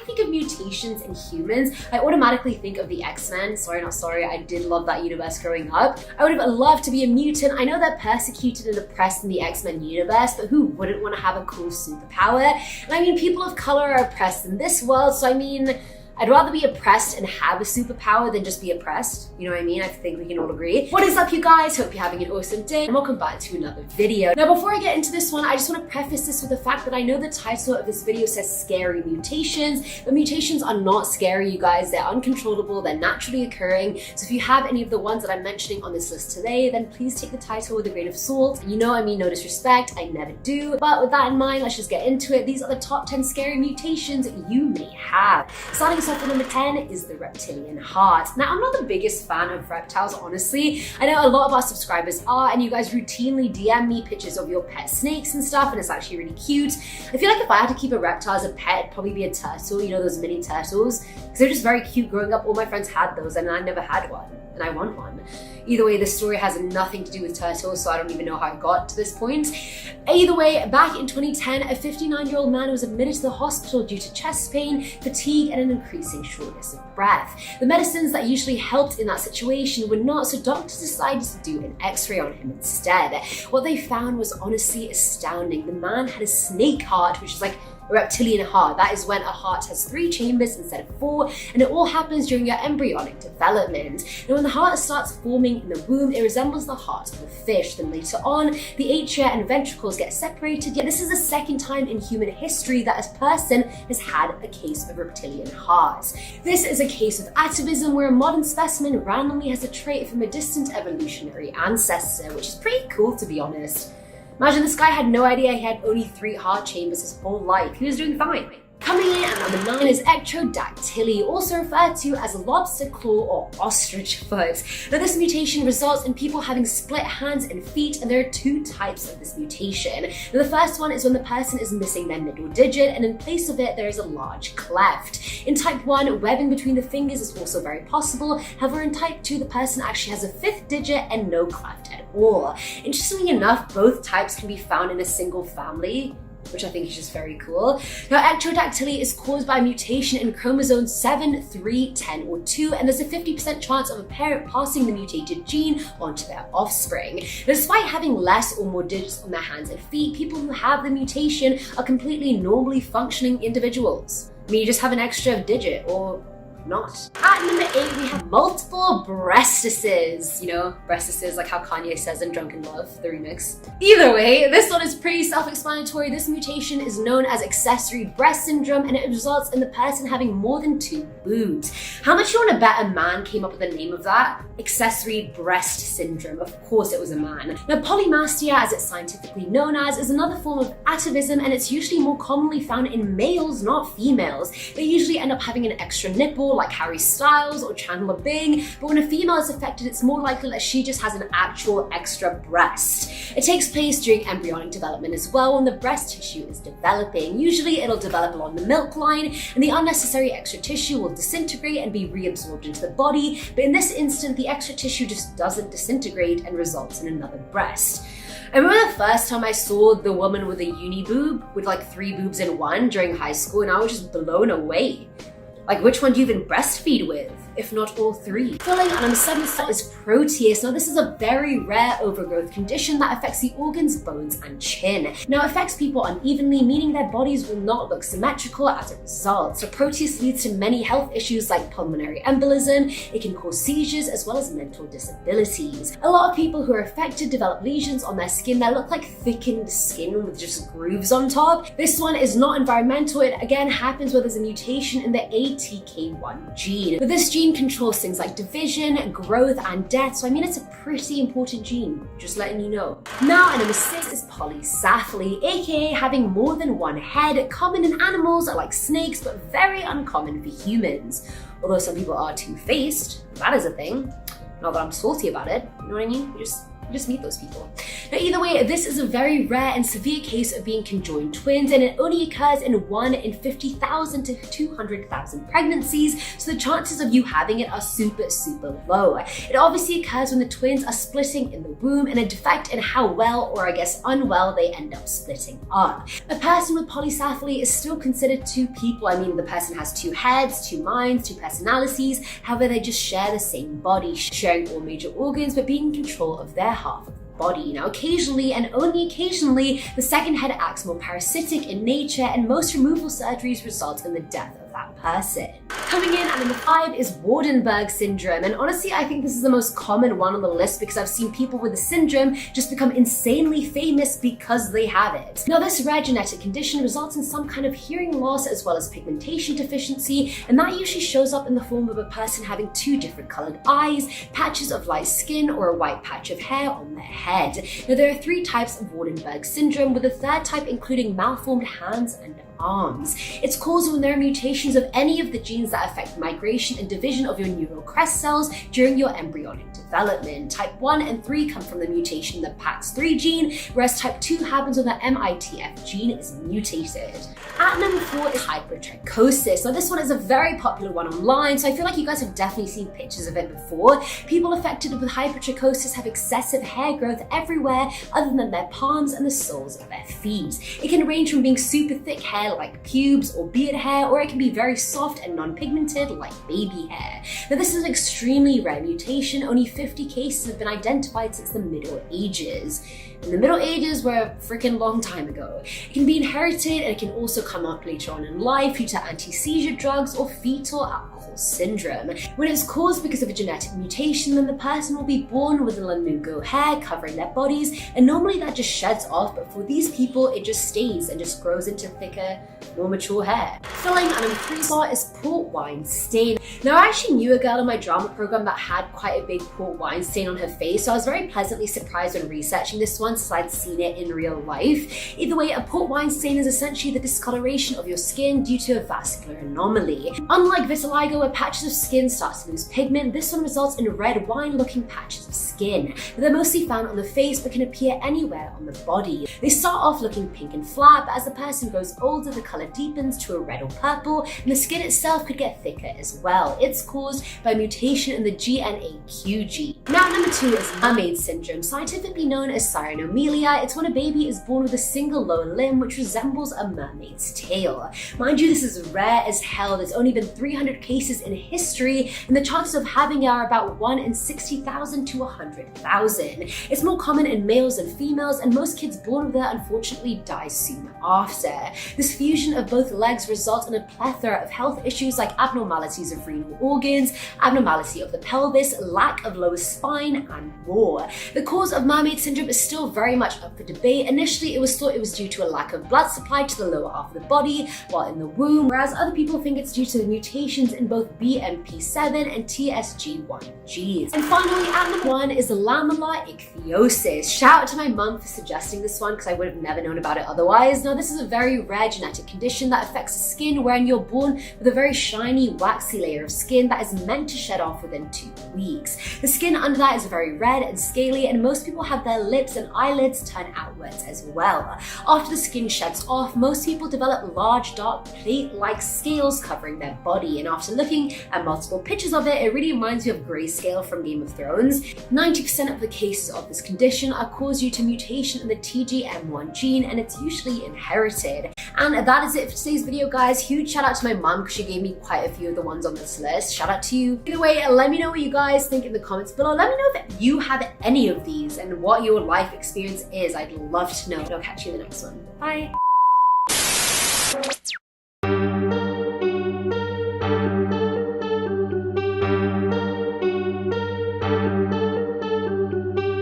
think of mutations in humans, I automatically think of the X-Men. Sorry, not sorry, I did love that universe growing up. I would have loved to be a mutant. I know they're persecuted and oppressed in the X-Men universe, but who wouldn't want to have a cool superpower? And I mean, people of color are oppressed in this world, so I mean, I'd rather be oppressed and have a superpower than just be oppressed. You know what I mean? I think we can all agree. What is up, you guys? Hope you're having an awesome day and welcome back to another video. Now, before I get into this one, I just want to preface this with the fact that I know the title of this video says scary mutations, but mutations are not scary, you guys. They're uncontrollable, they're naturally occurring. So if you have any of the ones that I'm mentioning on this list today, then please take the title with a grain of salt. You know I mean no disrespect, I never do. But with that in mind, let's just get into it. These are the top 10 scary mutations you may have. Starting us off at number 10 is the reptilian heart. Now, I'm not the biggest fan of reptiles, honestly. I know a lot of our subscribers are, and you guys routinely DM me pictures of your pet snakes and stuff, and it's actually really cute. I feel like if I had to keep a reptile as a pet, it'd probably be a turtle, you know, those mini turtles, because they're just very cute. Growing up, all my friends had those, and I never had one, and I want one. Either way, this story has nothing to do with turtles, so I don't even know how I got to this point. Either way, back in 2010, a 59-year-old man was admitted to the hospital due to chest pain, fatigue, and an increasing shortness of breath. The medicines that usually helped in that situation would not, so doctors decided to do an x-ray on him instead. What they found was honestly astounding. The man had a snake heart, which is like a reptilian heart. That is when a heart has 3 chambers instead of 4, and it all happens during your embryonic development. And when the heart starts forming in the womb, it resembles the heart of a fish. Then later on, the atria and ventricles get separated. Yet this is the second time in human history that a person has had a case of reptilian heart. This is a case of atavism, where a modern specimen randomly has a trait from a distant evolutionary ancestor, which is pretty cool, to be honest. Imagine this guy had no idea he had only 3 heart chambers his whole life. He was doing fine. Coming in at number 9 is ectrodactyly, also referred to as lobster claw or ostrich foot. Now, this mutation results in people having split hands and feet, and there are 2 types of this mutation. Now, the first one is when the person is missing their middle digit, and in place of it, there is a large cleft. In type 1, webbing between the fingers is also very possible. However, in type 2, the person actually has a 5th digit and no cleft at all. Interestingly enough, both types can be found in a single family, which I think is just very cool. Now, ectrodactyly is caused by a mutation in chromosomes 7, 3, 10, or 2, and there's a 50% chance of a parent passing the mutated gene onto their offspring. Now, despite having less or more digits on their hands and feet, people who have the mutation are completely normally functioning individuals. I mean, you just have an extra digit, or not. At number 8, we have multiple breastises. You know, breastises, like how Kanye says in Drunken Love, the remix. Either way, this one is pretty self-explanatory. This mutation is known as accessory breast syndrome, and it results in the person having more than 2 boobs. How much you want to bet a man came up with the name of that? Accessory breast syndrome. Of course it was a man. Now, polymastia, as it's scientifically known as, is another form of atavism, and it's usually more commonly found in males, not females. They usually end up having an extra nipple, like Harry Styles or Chandler Bing, but when a female is affected, it's more likely that she just has an actual extra breast. It takes place during embryonic development as well, when the breast tissue is developing. Usually it'll develop along the milk line, and the unnecessary extra tissue will disintegrate and be reabsorbed into the body, but in this instant, the extra tissue just doesn't disintegrate and results in another breast. I remember the first time I saw the woman with a uni boob, with like 3 boobs in one during high school, and I was just blown away. Like, which one do you even breastfeed with, if not all 3? Following on number 7 is Proteus. Now, this is a very rare overgrowth condition that affects the organs, bones, and chin. Now, it affects people unevenly, meaning their bodies will not look symmetrical as a result. So Proteus leads to many health issues like pulmonary embolism. It can cause seizures as well as mental disabilities. A lot of people who are affected develop lesions on their skin that look like thickened skin with just grooves on top. This one is not environmental. It again happens where there's a mutation in the ATK1 gene. But this gene controls things like division, growth, and death, so I mean it's a pretty important gene, just letting you know. Now, at number 6 is polycephaly, aka having more than 1 head, common in animals like snakes, but very uncommon for humans. Although some people are two-faced, that is a thing. Not that I'm salty about it, you know what I mean? just meet those people. Now, either way, this is a very rare and severe case of being conjoined twins, and it only occurs in 1 in 50,000 to 200,000 pregnancies, so the chances of you having it are super, super low. It obviously occurs when the twins are splitting in the womb, and a defect in how well, or I guess unwell, they end up splitting up. A person with polycephaly is still considered two people. I mean, the person has two heads, two minds, two personalities, however, they just share the same body, sharing all major organs, but being in control of their half of the body. Now, occasionally, and only occasionally, the second head acts more parasitic in nature, and most removal surgeries result in the death of that person. Coming in at number 5 is Waardenburg syndrome, and honestly, I think this is the most common one on the list because I've seen people with the syndrome just become insanely famous because they have it. Now, this rare genetic condition results in some kind of hearing loss as well as pigmentation deficiency, and that usually shows up in the form of a person having 2 different colored eyes, patches of light skin, or a white patch of hair on their head. Now, there are 3 types of Waardenburg syndrome, with a 3rd type including malformed hands and arms. It's caused when there are mutations of any of the genes that affect migration and division of your neural crest cells during your embryonic development. Type 1 and 3 come from the mutation in the PAX3 gene, whereas type 2 happens when the MITF gene is mutated. At number 4 is hypertrichosis. Now, this one is a very popular one online, so I feel like you guys have definitely seen pictures of it before. People affected with hypertrichosis have excessive hair growth everywhere other than their palms and the soles of their feet. It can range from being super thick hair like pubes or beard hair, or it can be very soft and non-pigmented like baby hair. Now, this is an extremely rare mutation. Only 50 cases have been identified since the Middle Ages. And the Middle Ages were a freaking long time ago. It can be inherited, and it can also come up later on in life due to anti-seizure drugs or fetal alcohol syndrome. When it's caused because of a genetic mutation, then the person will be born with a lanugo hair covering their bodies, and normally that just sheds off, but for these people it just stays and just grows into thicker, more mature hair. Filling at number 3 spot is port wine stain. Now, I actually knew a girl in my drama program that had quite a big port wine stain on her face, so I was very pleasantly surprised when researching this one since I'd seen it in real life. Either way, a port wine stain is essentially the discoloration of your skin due to a vascular anomaly. Unlike vitiligo, where patches of skin start to lose pigment, this one results in red wine-looking patches of skin. They're mostly found on the face but can appear anywhere on the body. They start off looking pink and flat, but as the person grows older, the color deepens to a red or purple, and the skin itself could get thicker as well. It's caused by mutation in the GNAQ gene. Now, number 2 is mermaid syndrome, scientifically known as cyanomelia. It's when a baby is born with a single lower limb which resembles a mermaid's tail. Mind you, this is rare as hell. There's only been 300 cases in history, and the chances of having it are about 1 in 60,000 to 100,000. It's more common in males than females, and most kids born with it unfortunately die soon after. This fusion of both legs results in a plethora of health issues like abnormalities of renal organs, abnormality of the pelvis, lack of lower spine, and more. The cause of mermaid syndrome is still very much up for debate. Initially, it was thought it was due to a lack of blood supply to the lower half of the body while in the womb, whereas other people think it's due to the mutations in both BMP7 and TSG1 genes. And finally, at number 1 is the lamella ichthyosis. Shout out to my mum for suggesting this one because I would have never known about it otherwise. Now, this is a very rare genetic condition that affects the skin, wherein you're born with a very shiny, waxy layer of skin that is meant to shed off within 2 weeks. The skin under that is very red and scaly, and most people have their lips and eyelids turn outwards as well. After the skin sheds off, most people develop large, dark, plate-like scales covering their body, and after looking at multiple pictures of it, it really reminds me of Grayscale from Game of Thrones. 90% of the cases of this condition are caused due to mutation in the TGM1 gene, and it's usually inherited. And that is it for today's video, guys. Huge shout out to my mom because she gave me quite a few of the ones on this list. Shout out to you. Either way, let me know what you guys think in the comments below. Let me know if you have any of these and what your life experience is. I'd love to know. I'll catch you in the next one. Bye.